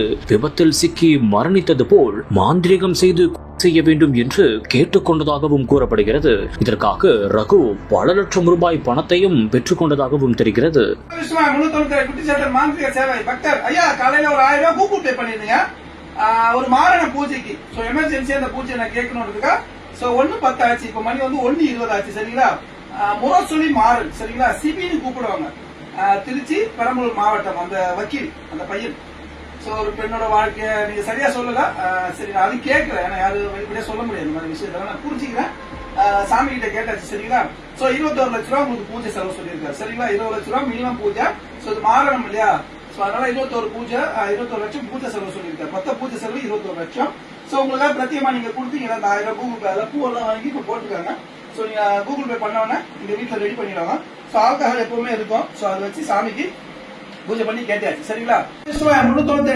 விபத்தில் சிக்கி மரணித்தது போல் மாந்திரிகம் செய்ய வேண்டும் என்று கேட்டுக்கொண்டதாகவும் கூறப்படுகிறது. இதற்காக ரகு பல லட்சம் ரூபாய் பணத்தையும் பெற்றுக் கொண்டதாகவும் தெரிகிறது. ஒரு மாரண பூஜைக்கு எமர்ஜென்சி அந்த பூஜை நான் கேட்கணும்ன்றதுக்கா 1:10 ஆச்சு. இப்ப மணி 1:20 ஆச்சு. சரிங்களா? முரசொலி மாறன், சரிங்களா, சிபின்னு கூப்பிடுவாங்க. திருச்சி பெரம்பலூர் மாவட்டம். அந்த வக்கீல், அந்த பையன். ஒரு பெண்ணோட வாழ்க்கைய நீங்க சரியா சொல்லல. சரி, நான் அது கேட்கிறேன். ஏன்னா யாரு வெளிப்படையா சொல்ல முடியாது இந்த மாதிரி விஷயத்த. நான் புரிஞ்சுக்கிறேன். சாமி கிட்ட கேட்டாச்சு. சரிங்களா? 21 லட்சம் ரூபாய் உங்களுக்கு பூஜை செலவு சொல்லியிருக்காரு. சரிங்களா? 20 லட்சம் ரூபாய் மினிமம் பூஜை. இது மாறணும் இல்லையா? அதனால 21 லட்சம் பூஜை செலவு சொல்லியிருக்காரு. மொத்த பூஜை செலவு 21 லட்சம். உங்களுக்காக பிரத்தியமா நீங்க கொடுத்தீங்கன்னா அந்த 1000 கூகுள் பேல பூவெல்லாம் வாங்கி இப்ப போட்டுக்காங்க. நீங்க கூகுள் பே பண்ணவொடனே நீங்க வீட்டுல ரெடி பண்ணிடுவாங்க. ஆல்கஹால் எப்பவுமே இருக்கும். அதை வச்சு சாமிக்கு பூஜை பண்ணி கேட்டாச்சு. சரிங்களா? 397